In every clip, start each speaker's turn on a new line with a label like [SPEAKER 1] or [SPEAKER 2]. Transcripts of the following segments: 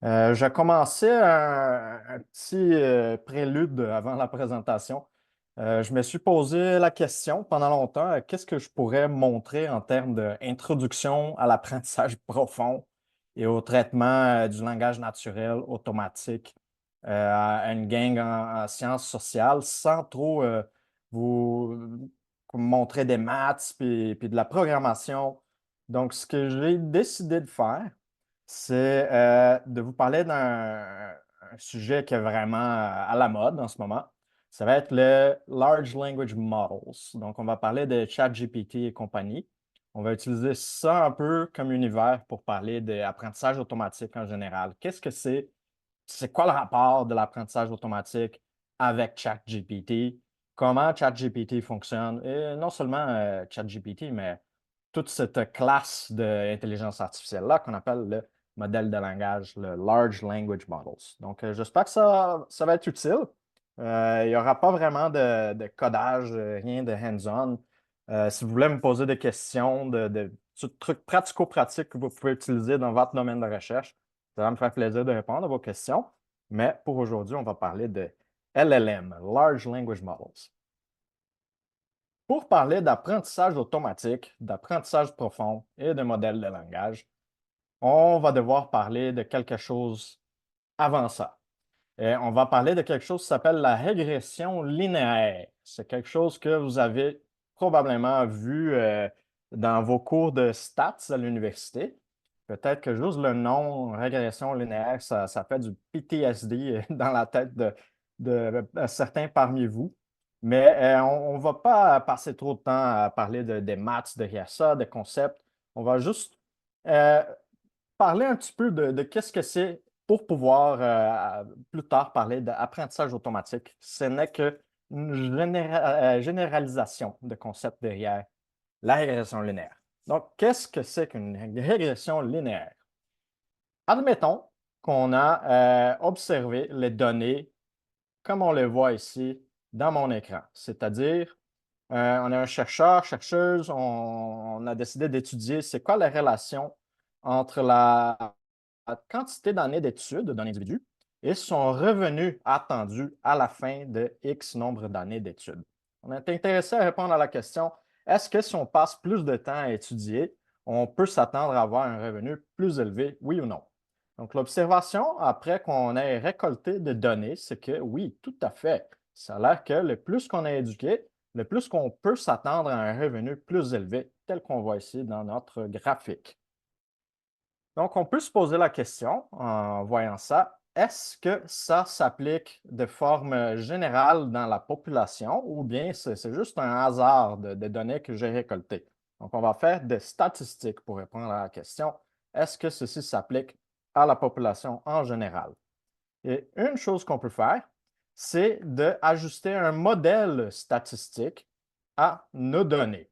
[SPEAKER 1] Je commençais un petit prélude avant la présentation. Je me suis posé la question pendant longtemps, qu'est-ce que je pourrais montrer en termes d'introduction à l'apprentissage profond et au traitement du langage naturel automatique à une gang en sciences sociales sans trop vous montrer des maths puis de la programmation. Donc, ce que j'ai décidé de faire, c'est de vous parler d'un un sujet qui est vraiment à la mode en ce moment. Ça va être le Large Language Models. Donc, on va parler de ChatGPT et compagnie. On va utiliser ça un peu comme univers pour parler d'apprentissage automatique en général. Qu'est-ce que c'est? C'est quoi le rapport de l'apprentissage automatique avec ChatGPT? Comment ChatGPT fonctionne? Et non seulement ChatGPT, mais toute cette classe d'intelligence artificielle-là qu'on appelle le modèle de langage, le Large Language Models. Donc, j'espère que ça va être utile. Il n'y aura pas vraiment de codage, rien de hands-on. Si vous voulez me poser des questions de trucs pratico-pratiques que vous pouvez utiliser dans votre domaine de recherche, ça va me faire plaisir de répondre à vos questions. Mais pour aujourd'hui, on va parler de LLM, Large Language Models. Pour parler d'apprentissage automatique, d'apprentissage profond et de modèles de langage, on va devoir parler de quelque chose avant ça. Et on va parler de quelque chose qui s'appelle la régression linéaire. C'est quelque chose que vous avez probablement vu dans vos cours de stats à l'université. Peut-être que juste le nom régression linéaire, ça fait du PTSD dans la tête de certains parmi vous. Mais on ne va pas passer trop de temps à parler des maths derrière ça, des concepts. On va juste euh, parler un petit peu de qu'est-ce que c'est pour pouvoir plus tard parler d'apprentissage automatique. Ce n'est qu'une généralisation de concepts derrière la régression linéaire. Donc, qu'est-ce que c'est qu'une régression linéaire? Admettons qu'on a observé les données comme on le voit ici dans mon écran, c'est-à-dire on est un chercheur, chercheuse, on a décidé d'étudier c'est quoi la relation entre la quantité d'années d'études d'un individu et son revenu attendu à la fin de X nombre d'années d'études. On est intéressé à répondre à la question, est-ce que si on passe plus de temps à étudier, on peut s'attendre à avoir un revenu plus élevé, oui ou non? Donc, l'observation, après qu'on ait récolté des données, c'est que oui, tout à fait. Ça a l'air que le plus qu'on a éduqué, le plus qu'on peut s'attendre à un revenu plus élevé, tel qu'on voit ici dans notre graphique. Donc, on peut se poser la question en voyant ça, est-ce que ça s'applique de forme générale dans la population ou bien c'est juste un hasard de données que j'ai récoltées? Donc, on va faire des statistiques pour répondre à la question, est-ce que ceci s'applique à la population en général? Et une chose qu'on peut faire, c'est d'ajuster un modèle statistique à nos données.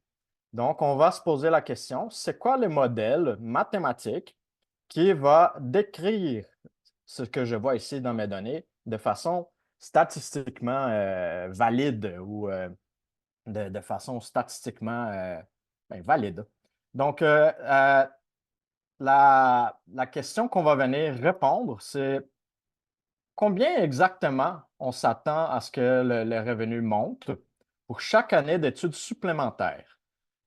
[SPEAKER 1] Donc, on va se poser la question, c'est quoi le modèle mathématique qui va décrire ce que je vois ici dans mes données de façon statistiquement valide ou de façon statistiquement valide. Donc, la question qu'on va venir répondre, c'est combien exactement on s'attend à ce que le revenu monte pour chaque année d'études supplémentaires?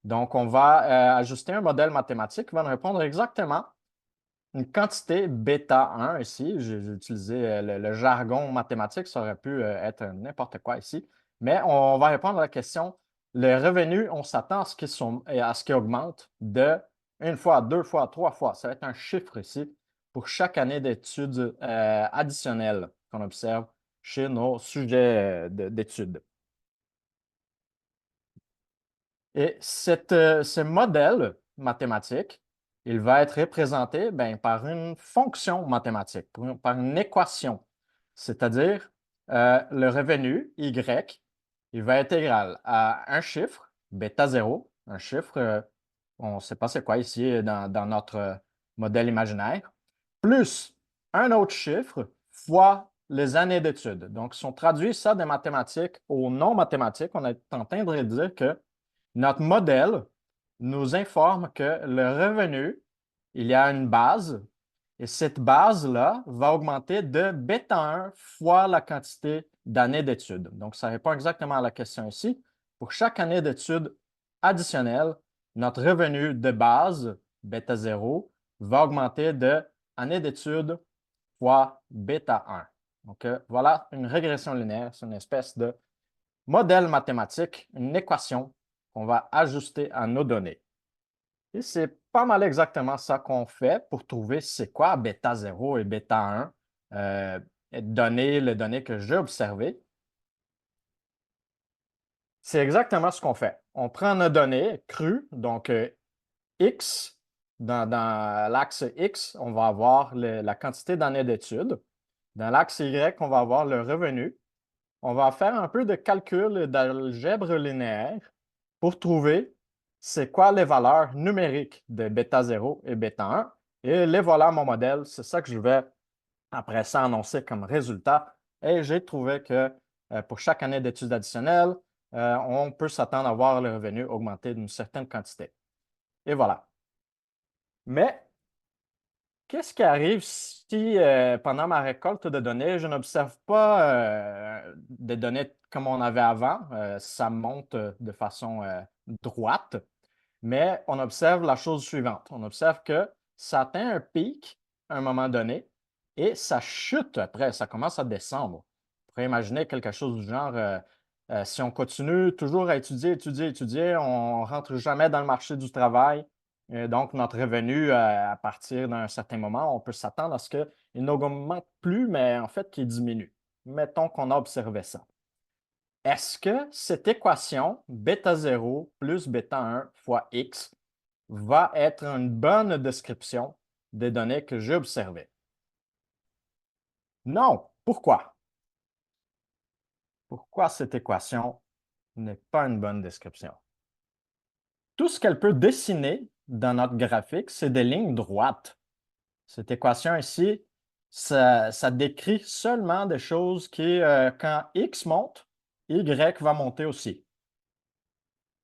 [SPEAKER 1] Donc, on va ajuster un modèle mathématique qui va nous répondre exactement une quantité bêta 1 ici. J'ai utilisé le jargon mathématique, ça aurait pu être n'importe quoi ici. Mais on va répondre à la question, le revenu, on s'attend à ce qu'il augmente de une fois, deux fois, trois fois. Ça va être un chiffre ici pour chaque année d'études additionnelles qu'on observe chez nos sujets d'études. Et ce modèle mathématique, il va être représenté par une fonction mathématique, par une équation. C'est-à-dire, le revenu, Y, il va être égal à un chiffre, bêta 0, un chiffre, on ne sait pas c'est quoi ici dans notre modèle imaginaire, plus un autre chiffre fois les années d'études. Donc, si on traduit ça des mathématiques aux non mathématiques, on est en train de dire que notre modèle nous informe que le revenu, il y a une base Et cette base-là va augmenter de bêta 1 fois la quantité d'années d'études. Donc, ça répond exactement à la question ici. Pour chaque année d'études additionnelle, notre revenu de base, bêta 0, va augmenter de année d'études fois bêta 1. Donc, voilà une régression linéaire. C'est une espèce de modèle mathématique, une équation qu'on va ajuster à nos données. Et c'est pas mal exactement ça qu'on fait pour trouver c'est quoi bêta 0 et bêta 1, les données que j'ai observées. C'est exactement ce qu'on fait. On prend nos données crues, donc X, dans l'axe X, on va avoir la quantité d'années d'études. Dans l'axe Y, on va avoir le revenu. On va faire un peu de calcul d'algèbre linéaire pour trouver c'est quoi les valeurs numériques de bêta 0 et bêta 1. Et les voilà mon modèle. C'est ça que je vais après ça annoncer comme résultat. Et j'ai trouvé que pour chaque année d'études additionnelles, on peut s'attendre à voir le revenu augmenter d'une certaine quantité. Et voilà. Mais qu'est-ce qui arrive si, pendant ma récolte de données, je n'observe pas des données comme on avait avant? Ça monte de façon droite, mais on observe la chose suivante. On observe que ça atteint un pic à un moment donné et ça chute après, ça commence à descendre. On pourrait imaginer quelque chose du genre, si on continue toujours à étudier, étudier, étudier, on ne rentre jamais dans le marché du travail. Donc, notre revenu, à partir d'un certain moment, on peut s'attendre à ce qu'il n'augmente plus, mais en fait qu'il diminue. Mettons qu'on a observé ça. Est-ce que cette équation bêta 0 plus bêta 1 fois x va être une bonne description des données que j'ai observées? Non. Pourquoi? Pourquoi cette équation n'est pas une bonne description? Tout ce qu'elle peut dessiner dans notre graphique, c'est des lignes droites. Cette équation ici, ça décrit seulement des choses qui, quand x monte, y va monter aussi.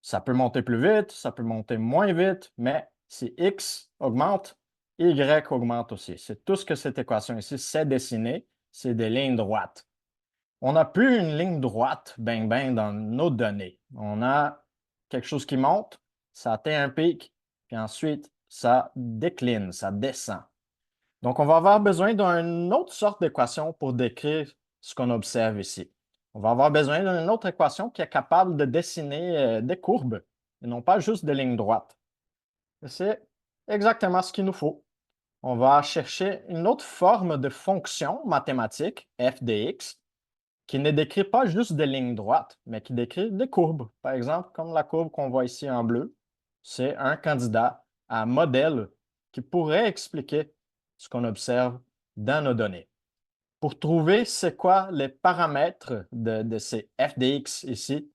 [SPEAKER 1] Ça peut monter plus vite, ça peut monter moins vite, mais si x augmente, y augmente aussi. C'est tout ce que cette équation ici sait dessiner, c'est des lignes droites. On n'a plus une ligne droite, bang bang, dans nos données. On a quelque chose qui monte, ça atteint un pic, puis ensuite, ça décline, ça descend. Donc, on va avoir besoin d'une autre sorte d'équation pour décrire ce qu'on observe ici. On va avoir besoin d'une autre équation qui est capable de dessiner des courbes et non pas juste des lignes droites. C'est exactement ce qu'il nous faut. On va chercher une autre forme de fonction mathématique, f de x, qui ne décrit pas juste des lignes droites, mais qui décrit des courbes. Par exemple, comme la courbe qu'on voit ici en bleu, c'est un candidat à modèle qui pourrait expliquer ce qu'on observe dans nos données. Pour trouver c'est quoi les paramètres de ces f de x ici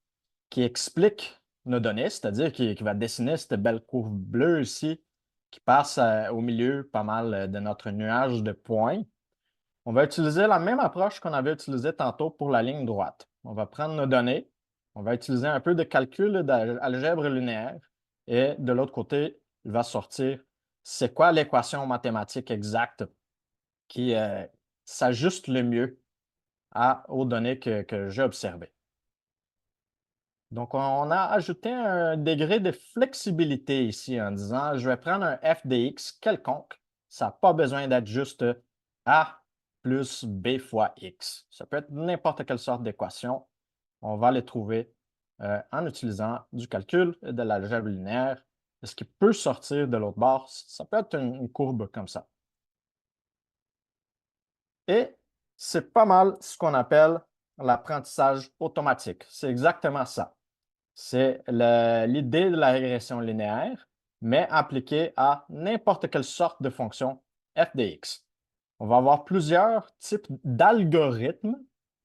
[SPEAKER 1] qui expliquent nos données, c'est-à-dire qui va dessiner cette belle courbe bleue ici qui passe au milieu pas mal de notre nuage de points, on va utiliser la même approche qu'on avait utilisée tantôt pour la ligne droite. On va prendre nos données, on va utiliser un peu de calcul d'algèbre linéaire et de l'autre côté, il va sortir c'est quoi l'équation mathématique exacte qui s'ajuste le mieux aux données que j'ai observées. Donc, on a ajouté un degré de flexibilité ici en disant je vais prendre un f de x quelconque. Ça n'a pas besoin d'être juste a plus b fois x. Ça peut être n'importe quelle sorte d'équation. On va les trouver en utilisant du calcul et de l'algèbre linéaire. Et ce qui peut sortir de l'autre bord, ça peut être une courbe comme ça. Et c'est pas mal ce qu'on appelle l'apprentissage automatique. C'est exactement ça. C'est l'idée de la régression linéaire, mais appliquée à n'importe quelle sorte de fonction f de x. On va avoir plusieurs types d'algorithmes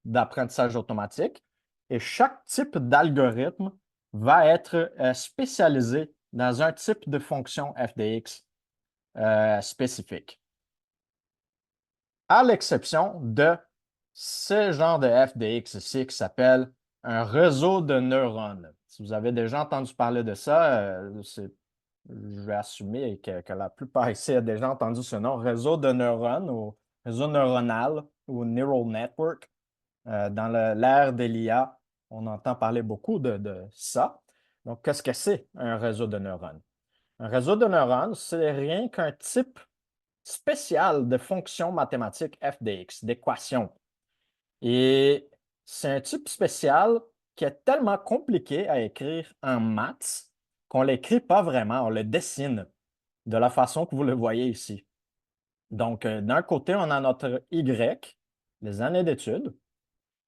[SPEAKER 1] d'apprentissage automatique et chaque type d'algorithme va être spécialisé dans un type de fonction f de x spécifique, à l'exception de ce genre de f de x ici qui s'appelle un réseau de neurones. Si vous avez déjà entendu parler de ça, c'est je vais assumer que la plupart ici a déjà entendu ce nom, réseau de neurones ou réseau neuronal ou neural network. Dans l'ère de l'IA, on entend parler beaucoup de ça. Donc, qu'est-ce que c'est un réseau de neurones? Un réseau de neurones, c'est rien qu'un type spécial de fonction mathématique FDX, d'équation. Et c'est un type spécial qui est tellement compliqué à écrire en maths qu'on ne l'écrit pas vraiment, on le dessine de la façon que vous le voyez ici. Donc, d'un côté, on a notre Y, les années d'études.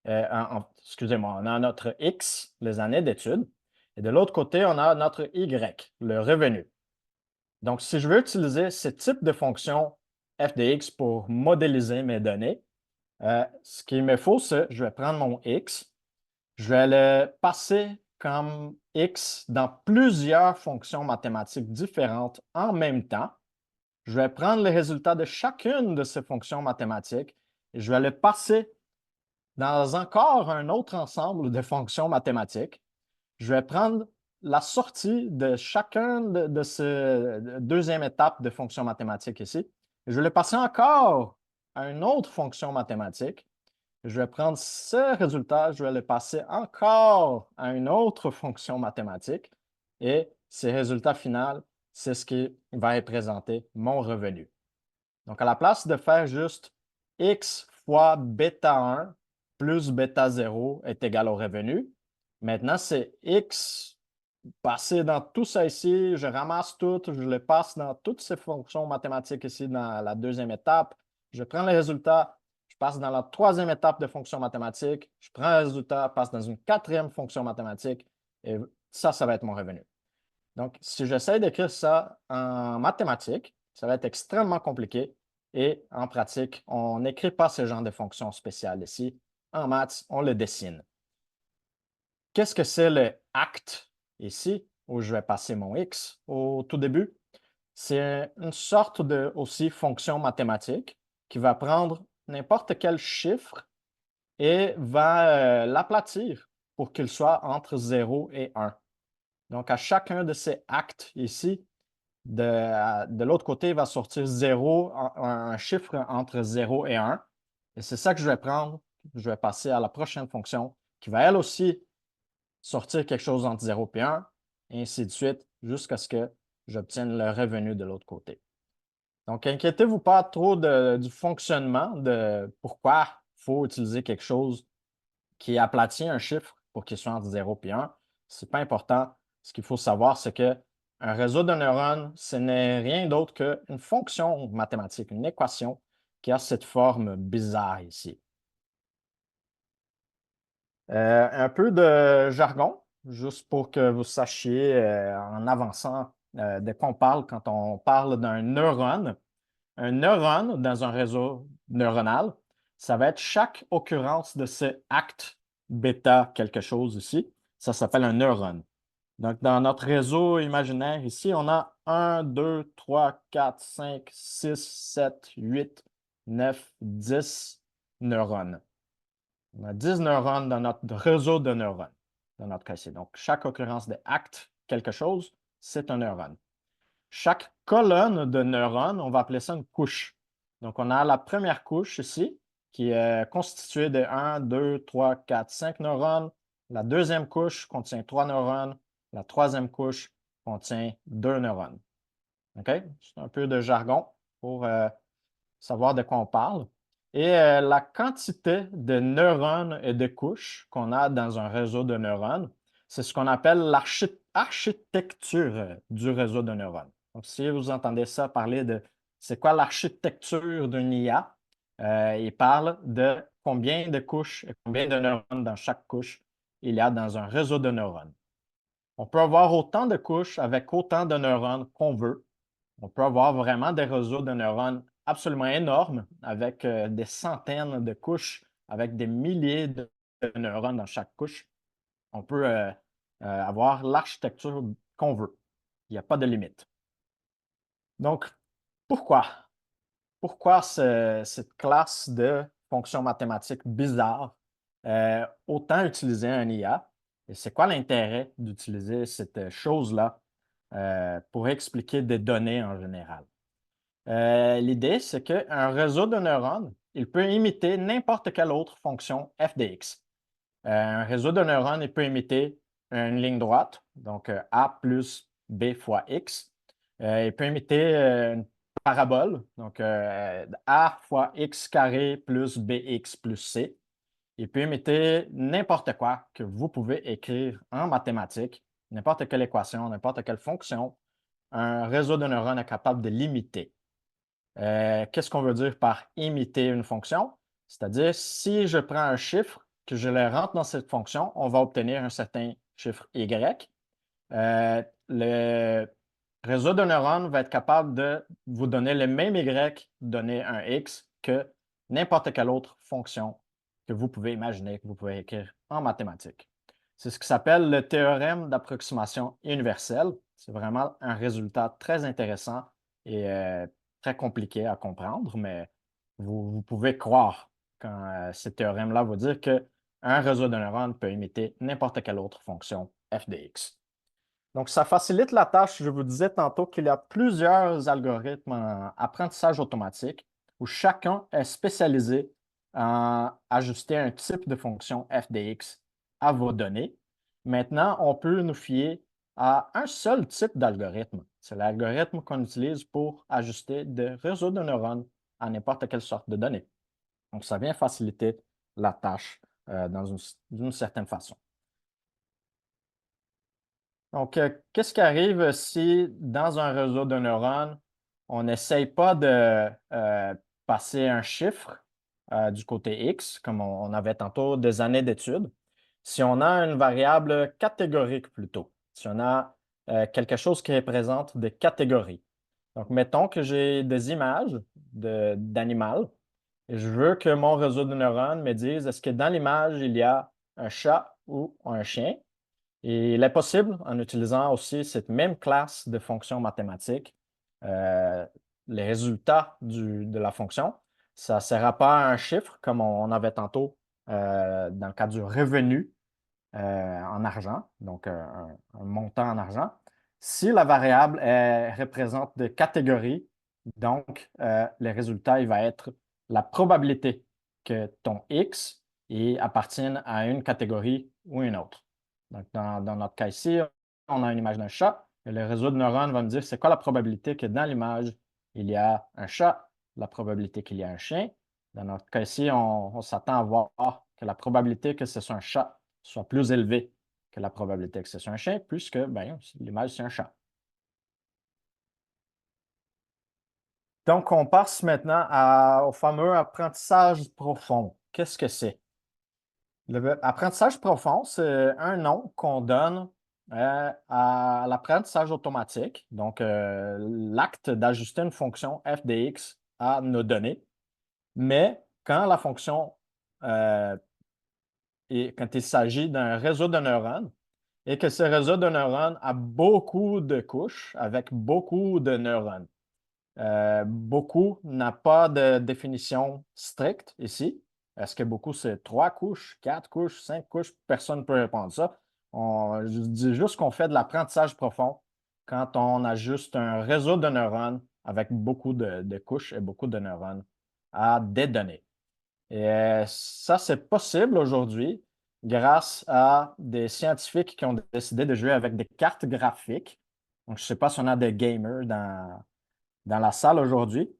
[SPEAKER 1] Excusez-moi, on a notre X, les années d'études. Et de l'autre côté, on a notre Y, le revenu. Donc, si je veux utiliser ce type de fonction FDX pour modéliser mes données, ce qu'il me faut, c'est je vais prendre mon X, je vais le passer comme X dans plusieurs fonctions mathématiques différentes en même temps. Je vais prendre les résultats de chacune de ces fonctions mathématiques et je vais le passer dans encore un autre ensemble de fonctions mathématiques. Je vais prendre la sortie de chacun de ces deuxième étape de fonction mathématique ici. Je vais le passer encore à une autre fonction mathématique. Je vais prendre ce résultat, je vais le passer encore à une autre fonction mathématique. Et ces résultats finaux, c'est ce qui va représenter mon revenu. Donc, à la place de faire juste x fois bêta 1 plus bêta 0 est égal au revenu, maintenant, c'est x passé dans tout ça ici, je ramasse tout, je le passe dans toutes ces fonctions mathématiques ici dans la deuxième étape, je prends le résultat, je passe dans la troisième étape de fonction mathématique, je prends le résultat, je passe dans une quatrième fonction mathématique, et ça va être mon revenu. Donc, si j'essaie d'écrire ça en mathématiques, ça va être extrêmement compliqué et en pratique, on n'écrit pas ce genre de fonctions spéciales ici. En maths, on le dessine. Qu'est-ce que c'est le act ici, où je vais passer mon x au tout début? C'est une sorte de aussi fonction mathématique qui va prendre n'importe quel chiffre et va l'aplatir pour qu'il soit entre 0 et 1. Donc, à chacun de ces actes ici, de l'autre côté, il va sortir 0, un chiffre entre 0 et 1. Et c'est ça que je vais prendre. Je vais passer à la prochaine fonction qui va elle aussi sortir quelque chose entre 0 et 1, et ainsi de suite, jusqu'à ce que j'obtienne le revenu de l'autre côté. Donc, inquiétez-vous pas trop du fonctionnement, de pourquoi il faut utiliser quelque chose qui aplatit un chiffre pour qu'il soit entre 0 et 1. Ce n'est pas important. Ce qu'il faut savoir, c'est qu'un réseau de neurones, ce n'est rien d'autre qu'une fonction mathématique, une équation qui a cette forme bizarre ici. Un peu de jargon, juste pour que vous sachiez en avançant de quoi on parle quand on parle d'un neurone. Un neurone dans un réseau neuronal, ça va être chaque occurrence de ce acte bêta quelque chose ici. Ça s'appelle un neurone. Donc, dans notre réseau imaginaire ici, on a 1, 2, 3, 4, 5, 6, 7, 8, 9, 10 neurones. On a 10 neurones dans notre réseau de neurones, dans notre cas ici. Donc, chaque occurrence de acte quelque chose, c'est un neurone. Chaque colonne de neurones, on va appeler ça une couche. Donc, on a la première couche ici, qui est constituée de 1, 2, 3, 4, 5 neurones. La deuxième couche contient 3 neurones. La troisième couche contient 2 neurones. OK? C'est un peu de jargon pour savoir de quoi on parle. Et la quantité de neurones et de couches qu'on a dans un réseau de neurones, c'est ce qu'on appelle l'architecture du réseau de neurones. Donc, si vous entendez ça parler de c'est quoi l'architecture d'une IA, il parle de combien de couches et combien de neurones dans chaque couche il y a dans un réseau de neurones. On peut avoir autant de couches avec autant de neurones qu'on veut. On peut avoir vraiment des réseaux de neurones absolument énormes avec des centaines de couches, avec des milliers de neurones dans chaque couche. On peut avoir l'architecture qu'on veut. Il n'y a pas de limite. Donc, pourquoi? Pourquoi cette classe de fonctions mathématiques bizarres autant utiliser un IA? Et c'est quoi l'intérêt d'utiliser cette chose-là pour expliquer des données en général. L'idée, c'est qu'un réseau de neurones, il peut imiter n'importe quelle autre fonction f de x. Un réseau de neurones, il peut imiter une ligne droite, donc a plus b fois x. Il peut imiter une parabole, donc a fois x carré plus bx plus c. Il peut imiter n'importe quoi que vous pouvez écrire en mathématiques, n'importe quelle équation, n'importe quelle fonction. Un réseau de neurones est capable de l'imiter. Qu'est-ce qu'on veut dire par imiter une fonction? C'est-à-dire, si je prends un chiffre, que je le rentre dans cette fonction, on va obtenir un certain chiffre y. Le réseau de neurones va être capable de vous donner le même y donné un x que n'importe quelle autre fonction que vous pouvez imaginer, que vous pouvez écrire en mathématiques. C'est ce qui s'appelle le théorème d'approximation universelle. C'est vraiment un résultat très intéressant et très compliqué à comprendre, mais vous pouvez croire quand ce théorème-là va dire qu'un réseau de neurones peut imiter n'importe quelle autre fonction f de x. Donc, ça facilite la tâche. Je vous disais tantôt qu'il y a plusieurs algorithmes en apprentissage automatique où chacun est spécialisé en ajuster un type de fonction f de x à vos données. Maintenant, on peut nous fier à un seul type d'algorithme. C'est l'algorithme qu'on utilise pour ajuster des réseaux de neurones à n'importe quelle sorte de données. Donc, ça vient faciliter la tâche d'une certaine façon. Donc, qu'est-ce qui arrive si dans un réseau de neurones, on n'essaye pas de passer un chiffre du côté X, comme on avait tantôt des années d'études, si on a une variable catégorique plutôt, si on a quelque chose qui représente des catégories. Donc, mettons que j'ai des images d'animal et je veux que mon réseau de neurones me dise est-ce que dans l'image, il y a un chat ou un chien? Et il est possible, en utilisant aussi cette même classe de fonctions mathématiques, euh, les résultats de la fonction, ça ne sera pas un chiffre comme on avait tantôt dans le cas du revenu en argent, donc un montant en argent. Si la variable représente des catégories, donc le résultat il va être la probabilité que ton X appartienne à une catégorie ou une autre. Donc, dans notre cas ici, on a une image d'un chat et le réseau de neurones va me dire c'est quoi la probabilité que dans l'image, il y a un chat, la probabilité qu'il y a un chien. Dans notre cas ici, on s'attend à voir que la probabilité que ce soit un chat soit plus élevée que la probabilité que ce soit un chien, puisque ben, l'image, c'est un chat. Donc, on passe maintenant au fameux apprentissage profond. Qu'est-ce que c'est? L'apprentissage profond, c'est un nom qu'on donne à l'apprentissage automatique, donc l'acte d'ajuster une fonction f de x à nos données. Mais quand la fonction, quand il s'agit d'un réseau de neurones, et que ce réseau de neurones a beaucoup de couches avec beaucoup de neurones. Beaucoup n'a pas de définition stricte ici. Est-ce que beaucoup, c'est 3 couches, 4 couches, 5 couches? Personne ne peut répondre à ça. Je dis juste qu'on fait de l'apprentissage profond quand on a juste un réseau de neurones avec beaucoup de couches et beaucoup de neurones à des données. Et ça, c'est possible aujourd'hui grâce à des scientifiques qui ont décidé de jouer avec des cartes graphiques. Donc, je ne sais pas si on a des gamers dans la salle aujourd'hui,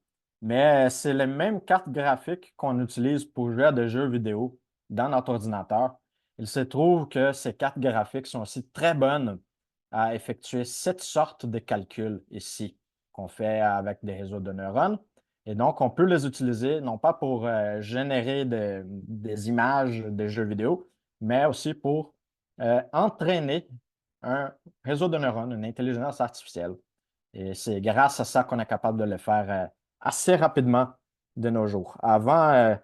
[SPEAKER 1] mais c'est les mêmes cartes graphiques qu'on utilise pour jouer à des jeux vidéo dans notre ordinateur. Il se trouve que ces cartes graphiques sont aussi très bonnes à effectuer cette sorte de calculs ici qu'on fait avec des réseaux de neurones. Et donc, on peut les utiliser non pas pour générer des images de jeux vidéo, mais aussi pour entraîner un réseau de neurones, une intelligence artificielle. Et c'est grâce à ça qu'on est capable de le faire assez rapidement de nos jours. Avant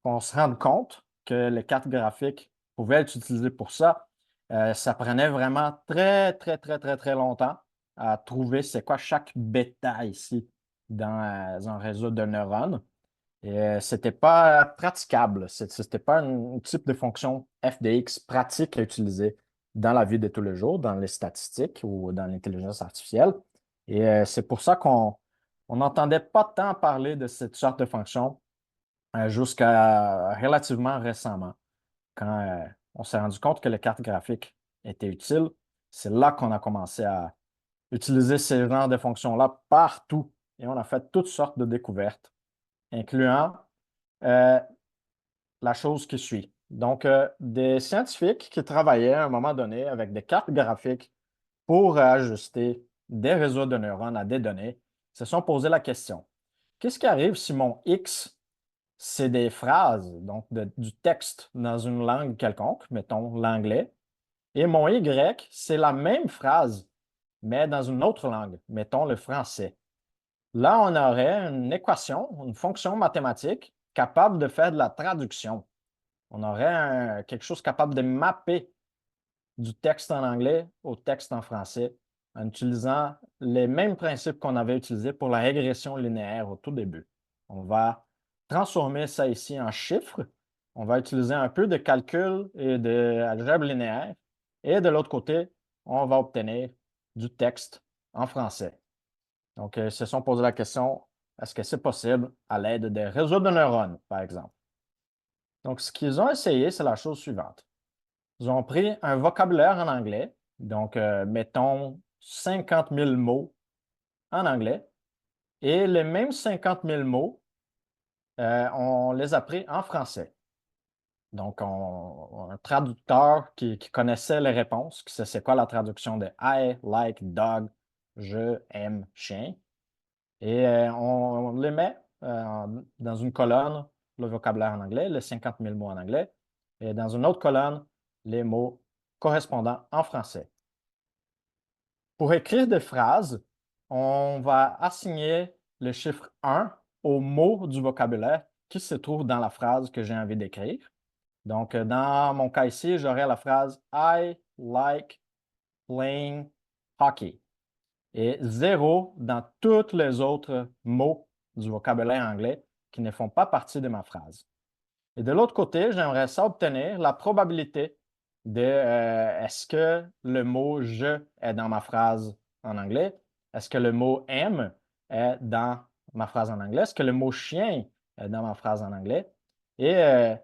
[SPEAKER 1] qu'on se rende compte que les cartes graphiques pouvaient être utilisées pour ça, ça prenait vraiment très, très, très, très, très longtemps à trouver c'est quoi chaque bêta ici dans un réseau de neurones. Et ce n'était pas praticable. Ce n'était pas un type de fonction f de x pratique à utiliser dans la vie de tous les jours, dans les statistiques ou dans l'intelligence artificielle. Et c'est pour ça qu'on n'entendait pas tant parler de cette sorte de fonction jusqu'à relativement récemment. Quand on s'est rendu compte que les cartes graphiques étaient utiles, c'est là qu'on a commencé à utiliser ces genres de fonctions-là partout. Et on a fait toutes sortes de découvertes, incluant euh, la chose qui suit. Donc, des scientifiques qui travaillaient à un moment donné avec des cartes graphiques pour ajuster des réseaux de neurones à des données se sont posé la question, qu'est-ce qui arrive si mon X, c'est des phrases, donc du texte dans une langue quelconque, mettons l'anglais, et mon Y, c'est la même phrase, mais dans une autre langue, mettons le français. Là, on aurait une équation, une fonction mathématique capable de faire de la traduction. On aurait quelque chose capable de mapper du texte en anglais au texte en français en utilisant les mêmes principes qu'on avait utilisés pour la régression linéaire au tout début. On va transformer ça ici en chiffres. On va utiliser un peu de calcul et d'algèbre linéaire. Et de l'autre côté, on va obtenir du texte en français. Donc, ils se sont posé la question, est-ce que c'est possible à l'aide des réseaux de neurones, par exemple? Donc, ce qu'ils ont essayé, c'est la chose suivante. Ils ont pris un vocabulaire en anglais, donc mettons 50 000 mots en anglais, et les mêmes 50 000 mots, on les a pris en français. Donc, un traducteur qui connaissait les réponses, qui sait c'est quoi la traduction de I like dog, je aime chien, et on les met dans une colonne, le vocabulaire en anglais, les 50 000 mots en anglais, et dans une autre colonne, les mots correspondants en français. Pour écrire des phrases, on va assigner le chiffre 1 au mot du vocabulaire qui se trouve dans la phrase que j'ai envie d'écrire. Donc, dans mon cas ici, j'aurai la phrase I like playing hockey et 0 dans tous les autres mots du vocabulaire anglais qui ne font pas partie de ma phrase. Et de l'autre côté, j'aimerais ça obtenir la probabilité de est-ce que le mot je est dans ma phrase en anglais? Est-ce que le mot aime est dans ma phrase en anglais? Est-ce que le mot chien est dans ma phrase en anglais? Et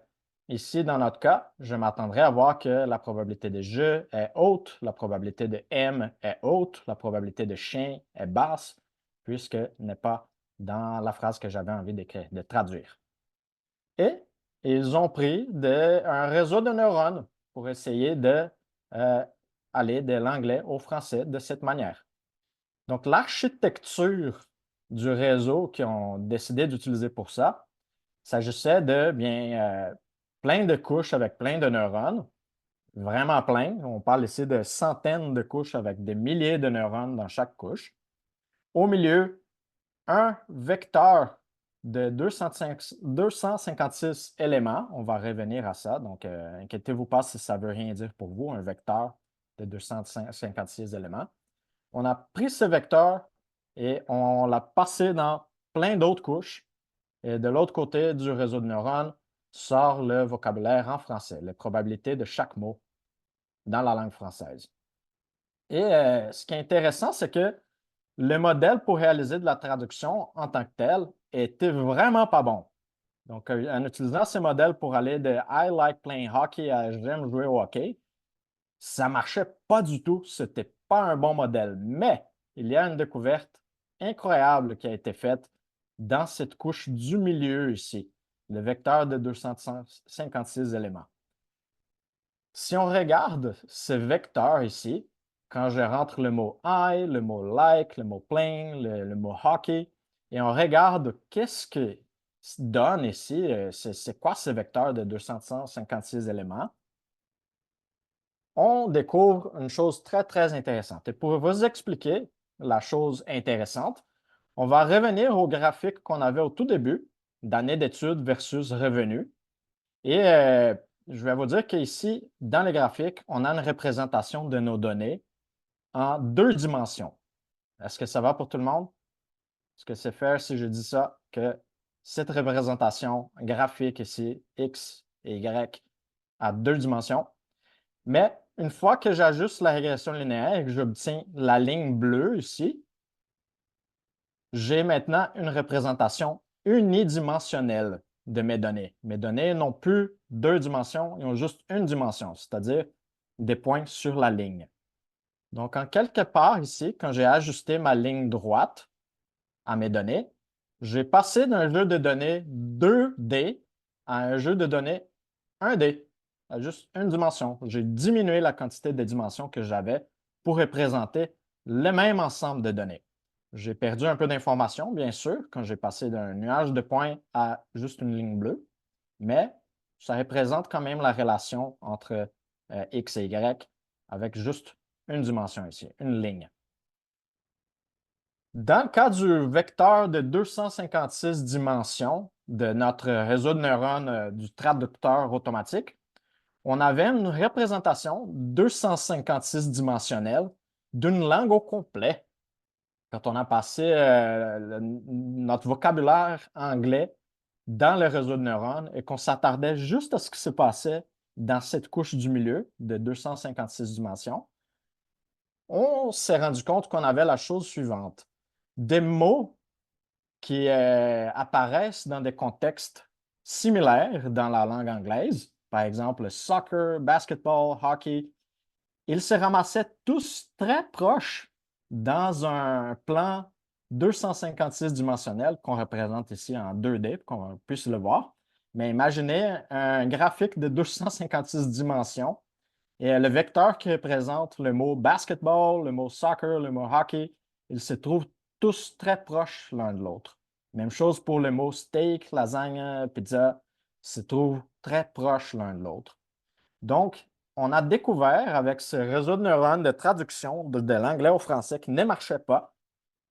[SPEAKER 1] ici, dans notre cas, je m'attendrais à voir que la probabilité de je est haute, la probabilité de aime est haute, la probabilité de chien est basse, puisque n'est pas dans la phrase que j'avais envie d'écrire, de traduire. Et ils ont pris un réseau de neurones pour essayer d'aller de l'anglais au français de cette manière. Donc, l'architecture du réseau qu'ils ont décidé d'utiliser pour ça, s'agissait de plein de couches avec plein de neurones, vraiment plein. On parle ici de centaines de couches avec des milliers de neurones dans chaque couche. Au milieu, un vecteur de 256 éléments. On va revenir à ça. Donc, inquiétez-vous pas si ça ne veut rien dire pour vous, un vecteur de 256 éléments. On a pris ce vecteur et on l'a passé dans plein d'autres couches. Et de l'autre côté du réseau de neurones sort le vocabulaire en français, les probabilités de chaque mot dans la langue française. Et ce qui est intéressant, c'est que le modèle pour réaliser de la traduction en tant que tel était vraiment pas bon. Donc, en utilisant ces modèles pour aller de I like playing hockey à j'aime jouer au hockey, ça ne marchait pas du tout. Ce n'était pas un bon modèle. Mais il y a une découverte incroyable qui a été faite dans cette couche du milieu ici, le vecteur de 256 éléments. Si on regarde ce vecteur ici, quand je rentre le mot I, le mot like, le mot playing, le mot hockey, et on regarde qu'est-ce que donne ici, c'est quoi ce vecteur de 256 éléments, on découvre une chose très, très intéressante. Et pour vous expliquer la chose intéressante, on va revenir au graphique qu'on avait au tout début, d'année d'études versus revenus. Et je vais vous dire qu'ici, dans le graphique, on a une représentation de nos données en 2 dimensions. Est-ce que ça va pour tout le monde? Est-ce que c'est fair si je dis ça, que cette représentation graphique ici, X et Y, à 2 dimensions? Mais une fois que j'ajuste la régression linéaire et que j'obtiens la ligne bleue ici, j'ai maintenant une représentation unidimensionnelle de mes données. Mes données n'ont plus deux dimensions, ils ont juste une dimension, c'est-à-dire des points sur la ligne. Donc, en quelque part ici, quand j'ai ajusté ma ligne droite à mes données, j'ai passé d'un jeu de données 2D à un jeu de données 1D, à juste une dimension. J'ai diminué la quantité de dimensions que j'avais pour représenter le même ensemble de données. J'ai perdu un peu d'informations, bien sûr, quand j'ai passé d'un nuage de points à juste une ligne bleue, mais ça représente quand même la relation entre X et Y avec juste une dimension ici, une ligne. Dans le cas du vecteur de 256 dimensions de notre réseau de neurones du traducteur automatique, on avait une représentation 256 dimensionnelle d'une langue au complet. Quand on a passé notre vocabulaire anglais dans le réseau de neurones et qu'on s'attardait juste à ce qui se passait dans cette couche du milieu de 256 dimensions, on s'est rendu compte qu'on avait la chose suivante. Des mots qui apparaissent dans des contextes similaires dans la langue anglaise, par exemple soccer, basketball, hockey, ils se ramassaient tous très proches dans un plan 256 dimensionnel qu'on représente ici en 2D pour qu'on puisse le voir. Mais imaginez un graphique de 256 dimensions et le vecteur qui représente le mot basketball, le mot soccer, le mot hockey, ils se trouvent tous très proches l'un de l'autre. Même chose pour le mot steak, lasagne, pizza, se trouvent très proches l'un de l'autre. Donc, on a découvert avec ce réseau de neurones de traduction de l'anglais au français qui ne marchait pas,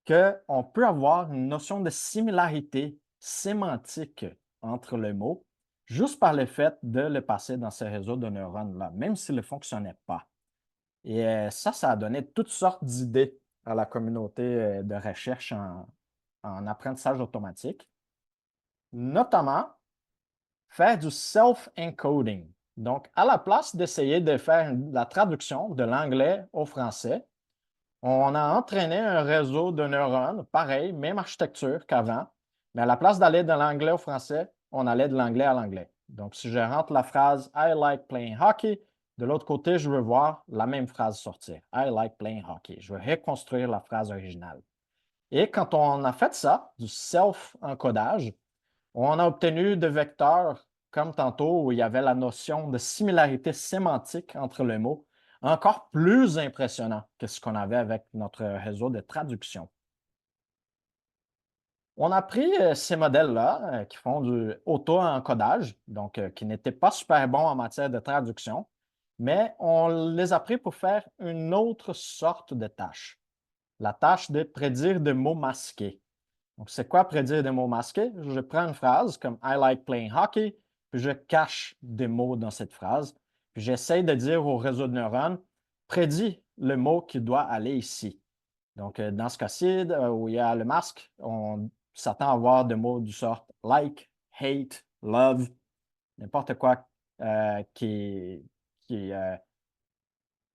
[SPEAKER 1] qu'on peut avoir une notion de similarité sémantique entre les mots juste par le fait de le passer dans ce réseau de neurones-là, même s'il ne fonctionnait pas. Et ça a donné toutes sortes d'idées à la communauté de recherche en apprentissage automatique, notamment faire du self-encoding. Donc, à la place d'essayer de faire la traduction de l'anglais au français, on a entraîné un réseau de neurones, pareil, même architecture qu'avant, mais à la place d'aller de l'anglais au français, on allait de l'anglais à l'anglais. Donc, si je rentre la phrase I like playing hockey, de l'autre côté, je veux voir la même phrase sortir. I like playing hockey. Je veux reconstruire la phrase originale. Et quand on a fait ça, du self-encodage, on a obtenu des vecteurs, comme tantôt, où il y avait la notion de similarité sémantique entre les mots, encore plus impressionnant que ce qu'on avait avec notre réseau de traduction. On a pris ces modèles-là qui font du auto-encodage, donc qui n'étaient pas super bons en matière de traduction, mais on les a pris pour faire une autre sorte de tâche, la tâche de prédire des mots masqués. Donc, c'est quoi prédire des mots masqués? Je prends une phrase comme I like playing hockey, puis je cache des mots dans cette phrase, puis j'essaie de dire au réseau de neurones, prédis le mot qui doit aller ici. Donc, dans ce cas-ci, où il y a le masque, on s'attend à avoir des mots du sort like, hate, love, n'importe quoi qui, qui, euh,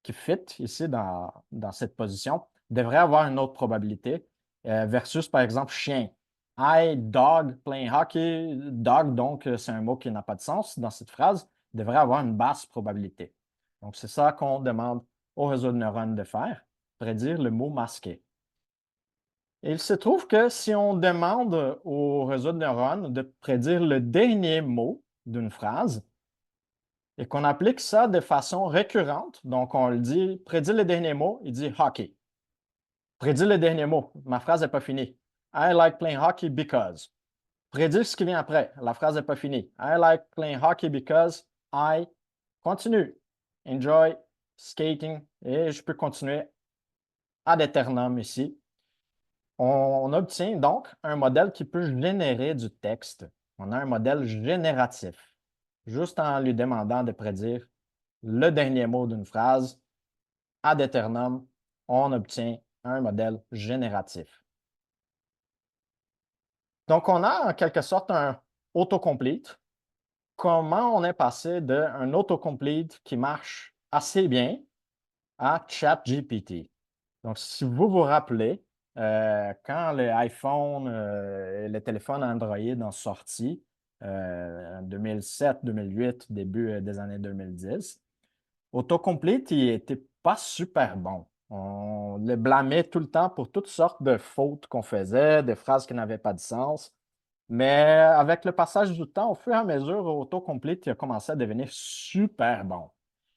[SPEAKER 1] qui fit ici dans cette position, devrait avoir une autre probabilité versus, par exemple, chien. I dog playing hockey. Dog, donc, c'est un mot qui n'a pas de sens dans cette phrase, devrait avoir une basse probabilité. Donc, c'est ça qu'on demande au réseau de neurones de faire, prédire le mot masqué. Et il se trouve que si on demande au réseau de neurones de prédire le dernier mot d'une phrase, et qu'on applique ça de façon récurrente. Donc, on le dit, prédit le dernier mot, il dit hockey. Prédit le dernier mot, ma phrase n'est pas finie. I like playing hockey because. Prédit ce qui vient après, la phrase n'est pas finie. I like playing hockey because I continue. Enjoy skating. Et je peux continuer ad aeternum ici. On obtient donc un modèle qui peut générer du texte. On a un modèle génératif, juste en lui demandant de prédire le dernier mot d'une phrase, ad aeternum, on obtient un modèle génératif. Donc, on a en quelque sorte un autocomplete. Comment on est passé d'un autocomplete qui marche assez bien à ChatGPT. Donc, si vous vous rappelez, quand les iPhone et les téléphones Android ont sorti en 2007, 2008, début des années 2010, Autocomplete, il n'était pas super bon. On le blâmait tout le temps pour toutes sortes de fautes qu'on faisait, des phrases qui n'avaient pas de sens. Mais avec le passage du temps, au fur et à mesure, Autocomplete il a commencé à devenir super bon.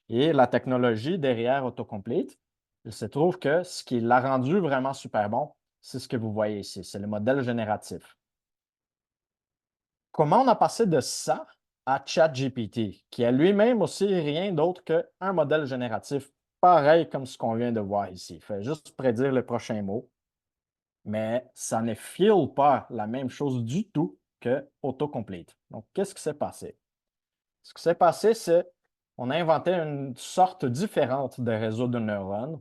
[SPEAKER 1] Et la technologie derrière Autocomplete, il se trouve que ce qui l'a rendu vraiment super bon, c'est ce que vous voyez ici, c'est le modèle génératif. Comment on a passé de ça à ChatGPT, qui est lui-même aussi rien d'autre qu'un modèle génératif, pareil comme ce qu'on vient de voir ici. Il fait juste prédire le prochain mot, mais ça ne file pas la même chose du tout que autocomplete. Donc, qu'est-ce qui s'est passé? Ce qui s'est passé, c'est qu'on a inventé une sorte différente de réseau de neurones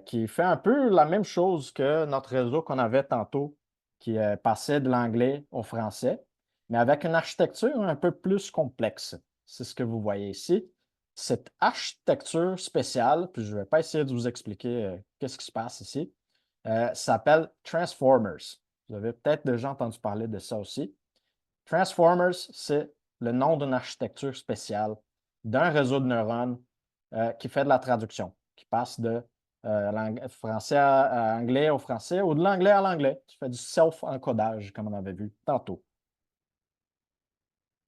[SPEAKER 1] qui fait un peu la même chose que notre réseau qu'on avait tantôt, qui passait de l'anglais au français, mais avec une architecture un peu plus complexe. C'est ce que vous voyez ici. Cette architecture spéciale, puis je ne vais pas essayer de vous expliquer qu'est-ce qui se passe ici, s'appelle Transformers. Vous avez peut-être déjà entendu parler de ça aussi. Transformers, c'est le nom d'une architecture spéciale d'un réseau de neurones qui fait de la traduction, qui passe de français à anglais au français ou de l'anglais à l'anglais. Tu fais du self-encodage, comme on avait vu tantôt.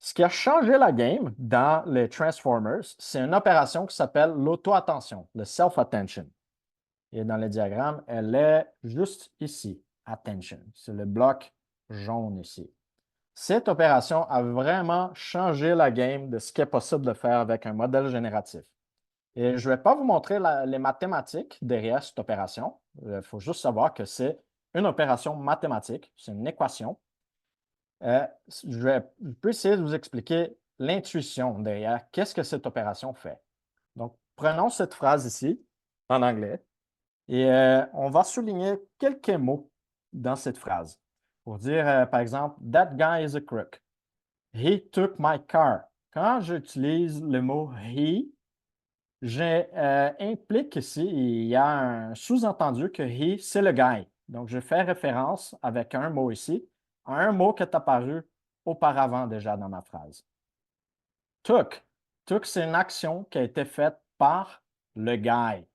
[SPEAKER 1] Ce qui a changé la game dans les Transformers, c'est une opération qui s'appelle l'auto-attention, le self-attention. Et dans le diagramme, elle est juste ici, attention. C'est le bloc jaune ici. Cette opération a vraiment changé la game de ce qui est possible de faire avec un modèle génératif. Et je ne vais pas vous montrer les mathématiques derrière cette opération. Il faut juste savoir que c'est une opération mathématique, c'est une équation. Je peux essayer de vous expliquer l'intuition derrière qu'est-ce que cette opération fait. Donc, prenons cette phrase ici, en anglais, et on va souligner quelques mots dans cette phrase pour dire, par exemple, That guy is a crook. He took my car. Quand j'utilise le mot he, implique ici, il y a un sous-entendu que he, c'est le guy. Donc, je fais référence avec un mot ici à un mot qui est apparu auparavant déjà dans ma phrase. Took. Took, c'est une action qui a été faite par le guy.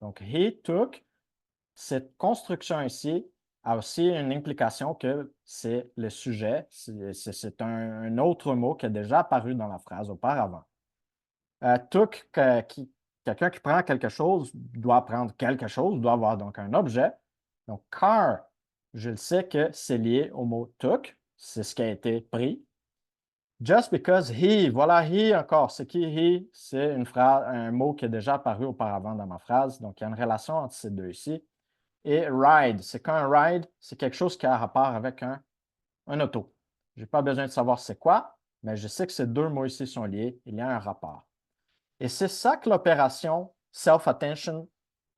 [SPEAKER 1] Donc, he took, cette construction ici a aussi une implication que c'est le sujet, c'est un autre mot qui est déjà apparu dans la phrase auparavant. Took, quelqu'un qui prend quelque chose doit prendre quelque chose, doit avoir donc un objet. Donc, car, je le sais que c'est lié au mot took, c'est ce qui a été pris. Just because he, voilà, he encore. C'est qui he? C'est une phrase, un mot qui est déjà apparu auparavant dans ma phrase. Donc, il y a une relation entre ces deux ici. Et ride, c'est qu'un ride, c'est quelque chose qui a rapport avec un auto. Je n'ai pas besoin de savoir c'est quoi, mais je sais que ces deux mots ici sont liés. Il y a un rapport. Et c'est ça que l'opération self-attention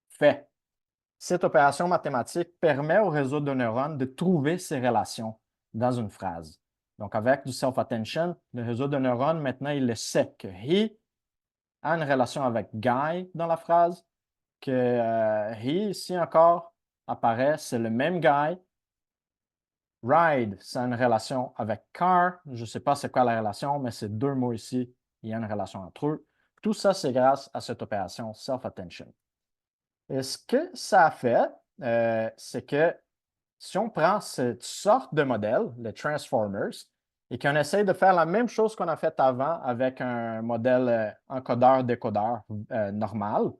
[SPEAKER 1] fait. Cette opération mathématique permet au réseau de neurones de trouver ces relations dans une phrase. Donc, avec du self-attention, le réseau de neurones, maintenant, il le sait que he a une relation avec guy dans la phrase, que he, ici encore, apparaît, c'est le même guy. Ride, c'est une relation avec car. Je ne sais pas c'est quoi la relation, mais ces deux mots ici, il y a une relation entre eux. Tout ça, c'est grâce à cette opération self-attention. Et ce que ça a fait, c'est que si on prend cette sorte de modèle, le Transformers, et qu'on essaye de faire la même chose qu'on a fait avant avec un modèle encodeur-décodeur normal,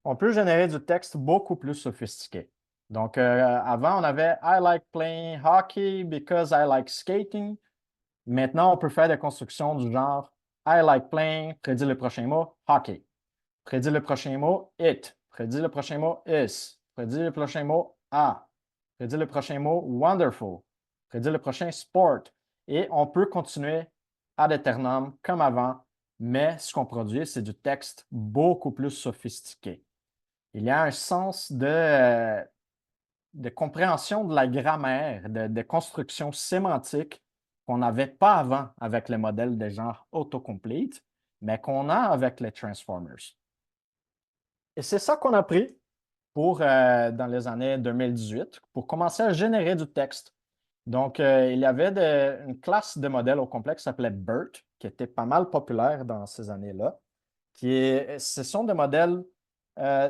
[SPEAKER 1] on peut générer du texte beaucoup plus sophistiqué. Donc, avant, on avait I like playing hockey because I like skating. Maintenant, on peut faire des constructions du genre I like playing, prédit le prochain mot, hockey. Prédit le prochain mot, it. Prédit le prochain mot, is. Prédit le prochain mot, a. Prédit le prochain mot, wonderful. Prédit le prochain, sport. Et on peut continuer ad aeternam comme avant, mais ce qu'on produit, c'est du texte beaucoup plus sophistiqué. Il y a un sens de compréhension de la grammaire, de construction sémantique qu'on n'avait pas avant avec le modèle de genre autocomplete. mais qu'on a avec les Transformers. Et c'est ça qu'on a pris dans les années 2018 pour commencer à générer du texte. Donc, il y avait une classe de modèles au complexe qui s'appelait BERT, qui était pas mal populaire dans ces années-là. Ce sont des modèles euh,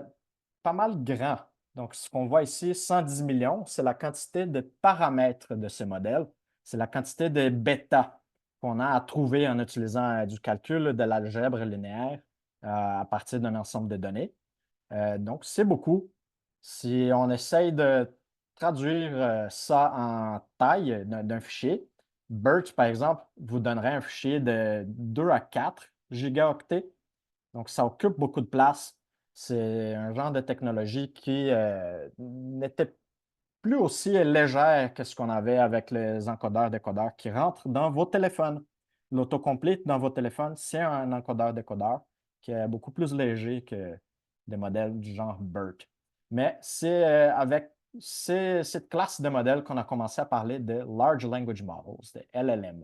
[SPEAKER 1] pas mal grands. Donc, ce qu'on voit ici, 110 millions, c'est la quantité de paramètres de ces modèles. C'est la quantité de bêta qu'on a à trouver en utilisant du calcul de l'algèbre linéaire à partir d'un ensemble de données. Donc, c'est beaucoup. Si on essaye de traduire ça en taille d'un fichier, BERT, par exemple, vous donnerait un fichier de 2 à 4 gigaoctets. Donc, ça occupe beaucoup de place. C'est un genre de technologie qui n'était plus aussi légère que ce qu'on avait avec les encodeurs-décodeurs qui rentrent dans vos téléphones. L'autocomplete dans vos téléphones, c'est un encodeur-décodeur qui est beaucoup plus léger que des modèles du genre BERT. Mais c'est avec cette classe de modèles qu'on a commencé à parler de Large Language Models, de LLM,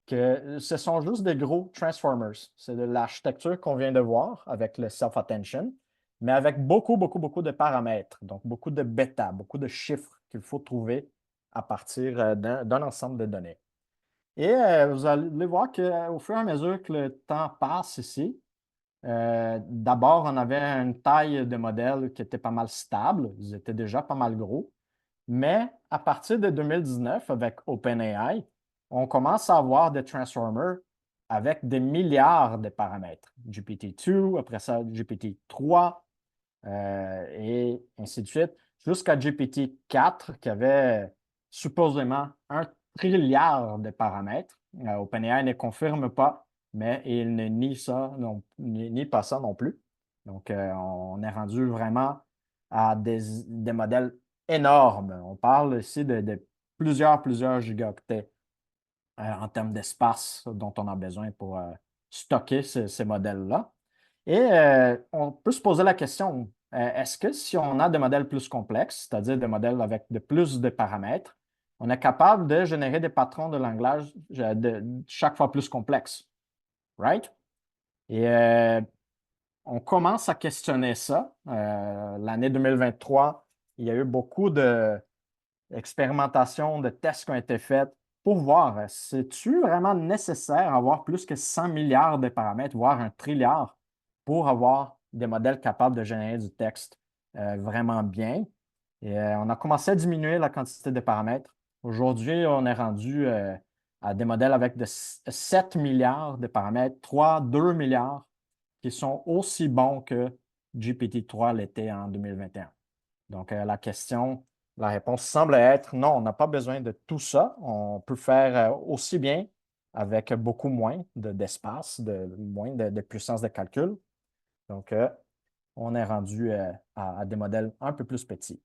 [SPEAKER 1] que ce sont juste des gros transformers. C'est de l'architecture qu'on vient de voir avec le self-attention, mais avec beaucoup, beaucoup, beaucoup de paramètres, donc beaucoup de bêta, beaucoup de chiffres qu'il faut trouver à partir d'un ensemble de données. Et vous allez voir qu'au fur et à mesure que le temps passe ici, d'abord, on avait une taille de modèle qui était pas mal stable, ils étaient déjà pas mal gros, mais à partir de 2019, avec OpenAI, on commence à avoir des transformers avec des milliards de paramètres. GPT-2, après ça, GPT-3, et ainsi de suite, jusqu'à GPT-4, qui avait supposément 1 trilliard de paramètres. OpenAI ne confirme pas, mais il ne nie ça, nie pas ça non plus. Donc, on est rendu vraiment à des modèles énormes. On parle ici de plusieurs gigaoctets en termes d'espace dont on a besoin pour stocker ces modèles-là. Et on peut se poser la question, est-ce que si on a des modèles plus complexes, c'est-à-dire des modèles avec de plus de paramètres, on est capable de générer des patrons de langage chaque fois plus complexes, right? Et on commence à questionner ça. L'année 2023, il y a eu beaucoup d'expérimentations, de tests qui ont été faits pour voir, c'est-tu vraiment nécessaire d'avoir plus que 100 milliards de paramètres, voire 1 trilliard, pour avoir des modèles capables de générer du texte vraiment bien. Et on a commencé à diminuer la quantité de paramètres. Aujourd'hui, on est rendu à des modèles avec 7 milliards de paramètres, 2 milliards, qui sont aussi bons que GPT-3 l'était en 2021. Donc, la réponse semble être non, on n'a pas besoin de tout ça. On peut faire aussi bien avec beaucoup moins d'espace, moins de puissance de calcul. Donc, on est rendu à des modèles un peu plus petits.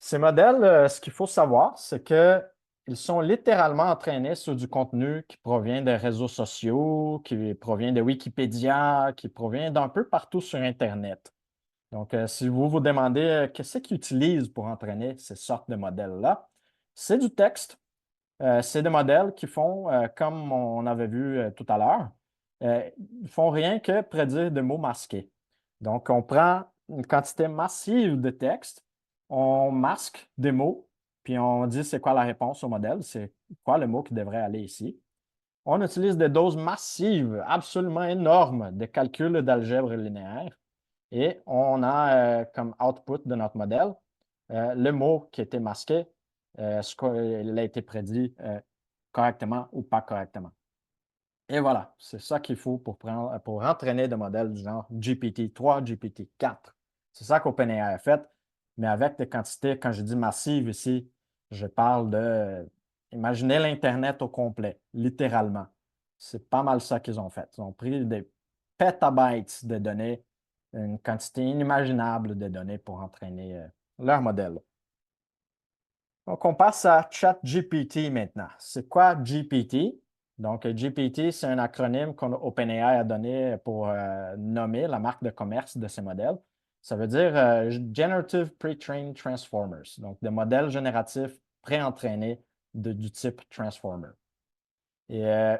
[SPEAKER 1] Ces modèles, ce qu'il faut savoir, c'est qu'ils sont littéralement entraînés sur du contenu qui provient des réseaux sociaux, qui provient de Wikipédia, qui provient d'un peu partout sur Internet. Donc, si vous vous demandez qu'est-ce qu'ils utilisent pour entraîner ces sortes de modèles-là, c'est du texte. C'est des modèles qui font, comme on avait vu tout à l'heure, ils font rien que prédire des mots masqués. Donc, on prend une quantité massive de texte, on masque des mots, puis on dit c'est quoi la réponse au modèle, c'est quoi le mot qui devrait aller ici. On utilise des doses massives, absolument énormes, de calculs d'algèbre linéaire. Et on a comme output de notre modèle le mot qui a été masqué, ce qu'il a été prédit correctement ou pas correctement. Et voilà, c'est ça qu'il faut pour entraîner des modèles du genre GPT-3, GPT-4. C'est ça qu'OpenAI a fait, mais avec des quantités, quand je dis massives ici, je parle imaginez l'Internet au complet, littéralement. C'est pas mal ça qu'ils ont fait. Ils ont pris des petabytes de données, une quantité inimaginable de données pour entraîner leur modèle. Donc, on passe à ChatGPT maintenant. C'est quoi GPT? Donc, GPT, c'est un acronyme qu'OpenAI a donné pour nommer la marque de commerce de ces modèles. Ça veut dire Generative Pre-trained Transformers, donc des modèles génératifs pré-entraînés du type Transformer. Et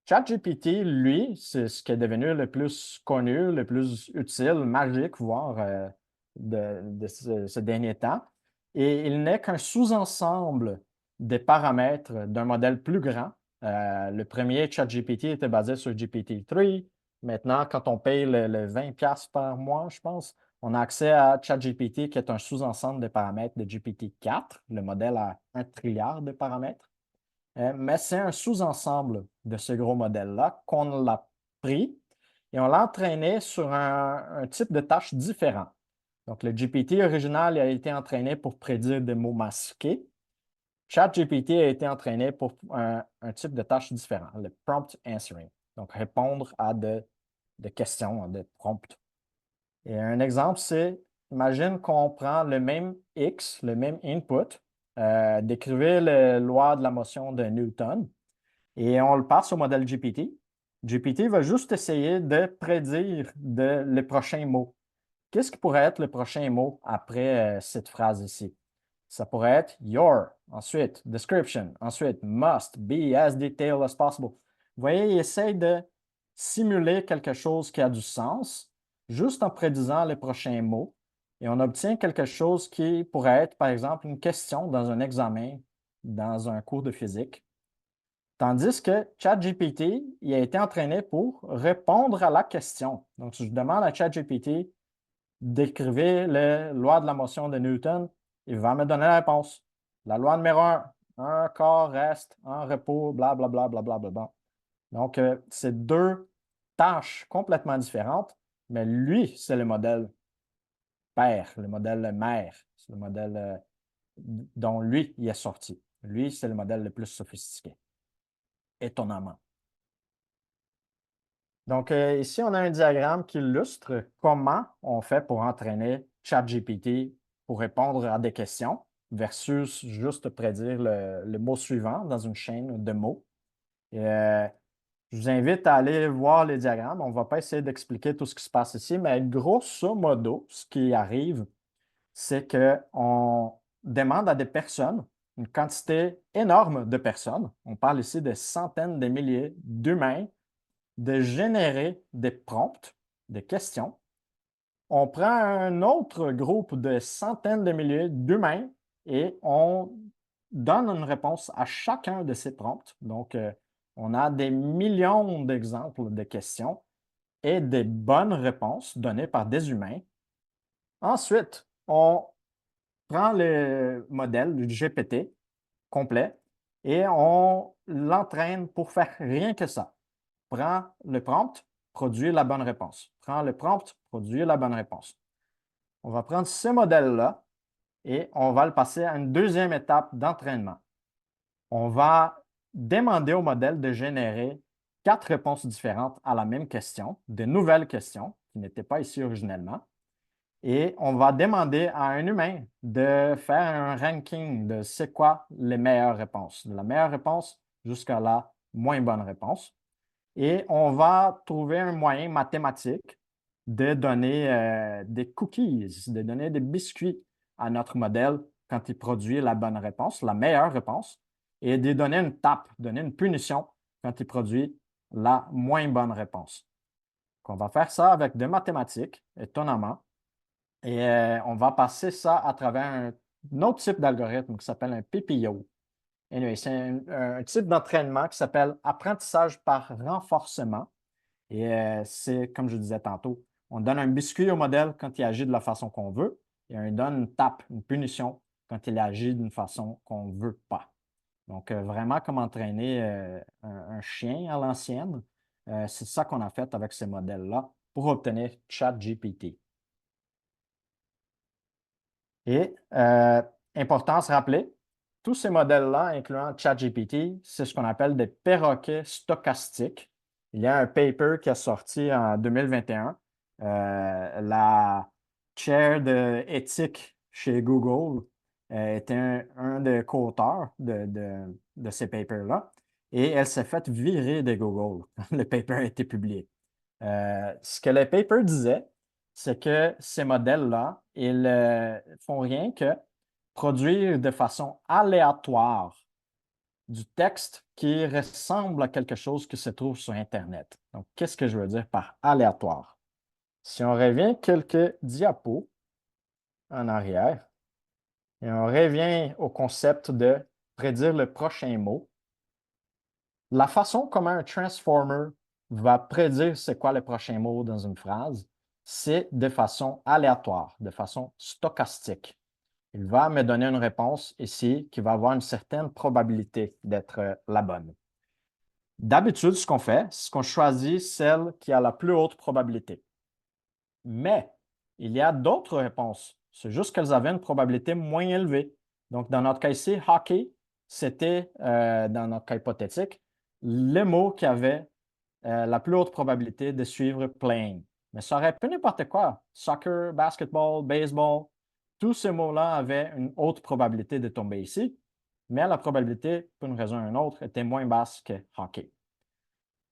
[SPEAKER 1] ChatGPT, lui, c'est ce qui est devenu le plus connu, le plus utile, magique, voire de ce dernier temps. Et il n'est qu'un sous-ensemble des paramètres d'un modèle plus grand. Le premier ChatGPT était basé sur GPT-3. Maintenant, quand on paye le 20$ par mois, je pense, on a accès à ChatGPT, qui est un sous-ensemble des paramètres de GPT-4. Le modèle a 1 trilliard de paramètres. Mais c'est un sous-ensemble de ce gros modèle-là qu'on l'a pris et on l'a entraîné sur un type de tâche différent. Donc, le GPT original a été entraîné pour prédire des mots masqués. ChatGPT a été entraîné pour un type de tâche différent, le prompt answering. Donc, répondre à des questions, à des prompts. Et un exemple, c'est, imagine qu'on prend le même X, le même input, décrivez les lois de la motion de Newton, et on le passe au modèle GPT. GPT va juste essayer de prédire les prochains mots. Qu'est-ce qui pourrait être le prochain mot après cette phrase ici? Ça pourrait être your, ensuite description, ensuite must be as detailed as possible. Vous voyez, il essaye de simuler quelque chose qui a du sens, juste en prédisant les prochains mots, et on obtient quelque chose qui pourrait être, par exemple, une question dans un examen, dans un cours de physique. Tandis que ChatGPT, il a été entraîné pour répondre à la question. Donc, si je demande à ChatGPT d'écrire les lois de la motion de Newton, il va me donner la réponse. La loi numéro un corps reste en repos, blablabla, blablabla. Bla. Donc, c'est deux tâches complètement différentes, mais lui, c'est le modèle père, le modèle mère, c'est le modèle dont lui, il est sorti. Lui, c'est le modèle le plus sophistiqué, étonnamment. Donc, ici, on a un diagramme qui illustre comment on fait pour entraîner ChatGPT pour répondre à des questions versus juste prédire le mot suivant dans une chaîne de mots. Et, je vous invite à aller voir les diagrammes. On ne va pas essayer d'expliquer tout ce qui se passe ici, mais grosso modo, ce qui arrive, c'est qu'on demande à des personnes, une quantité énorme de personnes, on parle ici de centaines de milliers d'humains, de générer des prompts, des questions. On prend un autre groupe de centaines de milliers d'humains et on donne une réponse à chacun de ces prompts. Donc, on a des millions d'exemples de questions et des bonnes réponses données par des humains. Ensuite, on prend le modèle du GPT complet et on l'entraîne pour faire rien que ça. Prends le prompt, produire la bonne réponse. Prends le prompt, produire la bonne réponse. On va prendre ce modèle-là et on va le passer à une deuxième étape d'entraînement. On va demander au modèle de générer 4 réponses différentes à la même question, de nouvelles questions qui n'étaient pas ici originellement. Et on va demander à un humain de faire un ranking de c'est quoi les meilleures réponses, de la meilleure réponse jusqu'à la moins bonne réponse. Et on va trouver un moyen mathématique de donner des cookies, de donner des biscuits à notre modèle quand il produit la bonne réponse, la meilleure réponse, et de donner une tape, donner une punition quand il produit la moins bonne réponse. Donc, on va faire ça avec des mathématiques, étonnamment, et on va passer ça à travers un autre type d'algorithme qui s'appelle un PPO. Anyway, c'est un type d'entraînement qui s'appelle apprentissage par renforcement. Et c'est, comme je disais tantôt, on donne un biscuit au modèle quand il agit de la façon qu'on veut et on lui donne une tape, une punition quand il agit d'une façon qu'on ne veut pas. Donc, vraiment comme entraîner un chien à l'ancienne, c'est ça qu'on a fait avec ces modèles-là pour obtenir ChatGPT. Et important à se rappeler, tous ces modèles-là, incluant ChatGPT, c'est ce qu'on appelle des perroquets stochastiques. Il y a un paper qui est sorti en 2021. La chaire d'éthique chez Google était un des co-auteurs de ces papers-là. Et elle s'est faite virer de Google quand le paper a été publié. Ce que le paper disait, c'est que ces modèles-là, ils font rien que produire de façon aléatoire du texte qui ressemble à quelque chose qui se trouve sur Internet. Donc, qu'est-ce que je veux dire par aléatoire? Si on revient quelques diapos en arrière et on revient au concept de prédire le prochain mot, la façon comment un transformer va prédire c'est quoi le prochain mot dans une phrase, c'est de façon aléatoire, de façon stochastique. Il va me donner une réponse ici qui va avoir une certaine probabilité d'être la bonne. D'habitude, ce qu'on fait, c'est qu'on choisit celle qui a la plus haute probabilité. Mais il y a d'autres réponses. C'est juste qu'elles avaient une probabilité moins élevée. Donc, dans notre cas ici, hockey, c'était, dans notre cas hypothétique, le mot qui avait la plus haute probabilité de suivre playing. Mais ça aurait pu n'importe quoi. Soccer, basketball, baseball, tous ces mots-là avaient une haute probabilité de tomber ici, mais la probabilité, pour une raison ou une autre, était moins basse que hockey.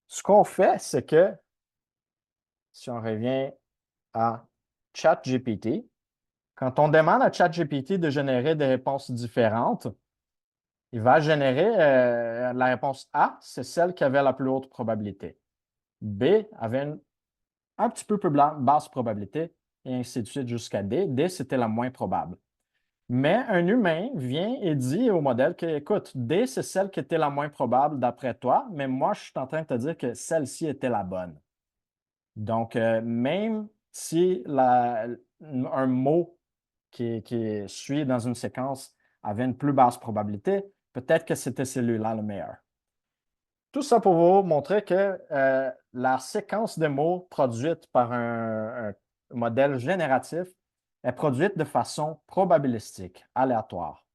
[SPEAKER 1] Ce qu'on fait, c'est que, si on revient à ChatGPT, quand on demande à ChatGPT de générer des réponses différentes, il va générer la réponse A, c'est celle qui avait la plus haute probabilité. B avait un petit peu plus basse probabilité, et ainsi de suite jusqu'à D. D, c'était la moins probable. Mais un humain vient et dit au modèle que, écoute, D, c'est celle qui était la moins probable d'après toi, mais moi, je suis en train de te dire que celle-ci était la bonne. Donc, même si un mot qui suit dans une séquence avait une plus basse probabilité, peut-être que c'était celui-là le meilleur. Tout ça pour vous montrer que la séquence de mots produite par un modèle génératif est produite de façon probabilistique, aléatoire.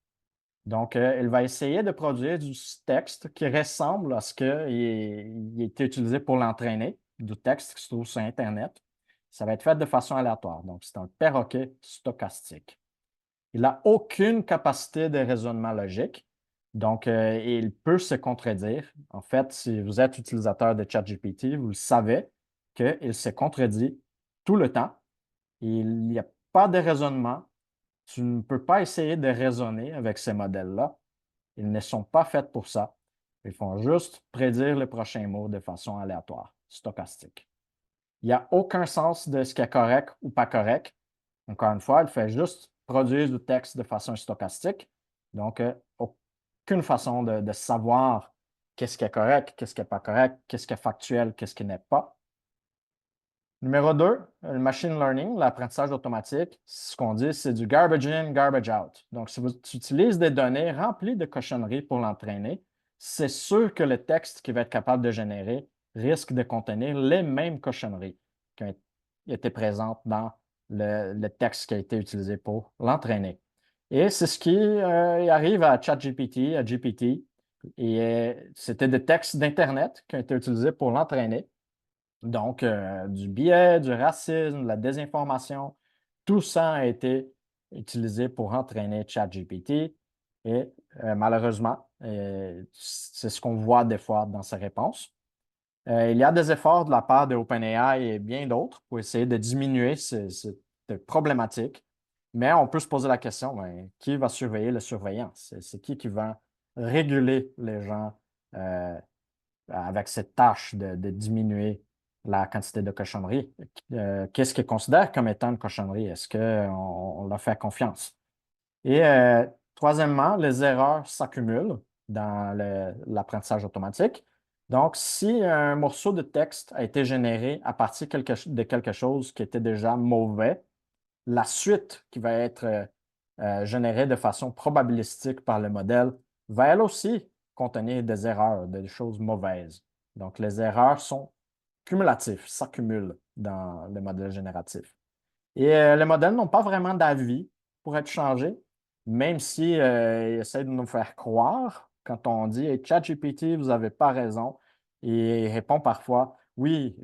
[SPEAKER 1] Donc, il va essayer de produire du texte qui ressemble à ce qui a été utilisé pour l'entraîner, du texte qui se trouve sur Internet. Ça va être fait de façon aléatoire. Donc, c'est un perroquet stochastique. Il n'a aucune capacité de raisonnement logique. Donc, il peut se contredire. En fait, si vous êtes utilisateur de ChatGPT, vous le savez qu'il se contredit tout le temps. Il n'y a pas de raisonnement. Tu ne peux pas essayer de raisonner avec ces modèles-là. Ils ne sont pas faits pour ça. Ils font juste prédire le prochain mot de façon aléatoire, stochastique. Il n'y a aucun sens de ce qui est correct ou pas correct. Encore une fois, il fait juste produire du texte de façon stochastique. Donc, aucune façon de savoir qu'est-ce qui est correct, qu'est-ce qui n'est pas correct, qu'est-ce qui est factuel, qu'est-ce qui n'est pas. Numéro 2, le machine learning, l'apprentissage automatique, ce qu'on dit, c'est du garbage in, garbage out. Donc, si vous utilisez des données remplies de cochonneries pour l'entraîner, c'est sûr que le texte qu'il va être capable de générer risque de contenir les mêmes cochonneries qui ont été présentes dans le texte qui a été utilisé pour l'entraîner. Et c'est ce qui arrive à ChatGPT, à GPT. Et c'était des textes d'Internet qui ont été utilisés pour l'entraîner. Donc, du biais, du racisme, de la désinformation, tout ça a été utilisé pour entraîner ChatGPT. Et malheureusement, c'est ce qu'on voit des fois dans ses réponses. Il y a des efforts de la part de OpenAI et bien d'autres pour essayer de diminuer cette problématique. Mais on peut se poser la question, ben, qui va surveiller le surveillant? C'est qui va réguler les gens avec cette tâche de diminuer la quantité de cochonnerie? Qu'est-ce qu'ils considèrent comme étant une cochonnerie? Est-ce qu'on leur fait confiance? Et troisièmement, les erreurs s'accumulent dans l'apprentissage automatique. Donc, si un morceau de texte a été généré à partir de quelque chose qui était déjà mauvais, la suite qui va être générée de façon probabilistique par le modèle va elle aussi contenir des erreurs, des choses mauvaises. Donc, les erreurs sont cumulatives, s'accumulent dans le modèle génératif. Et les modèles n'ont pas vraiment d'avis pour être changés, même si ils essaient de nous faire croire quand on dit hey, ChatGPT, vous n'avez pas raison. Et il répond parfois oui,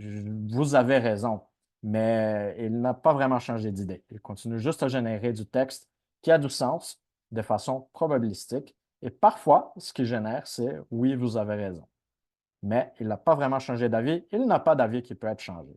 [SPEAKER 1] vous avez raison, mais il n'a pas vraiment changé d'idée. Il continue juste à générer du texte qui a du sens de façon probabilistique. Et parfois, ce qu'il génère, c'est oui, vous avez raison. Mais il n'a pas vraiment changé d'avis. Il n'a pas d'avis qui peut être changé.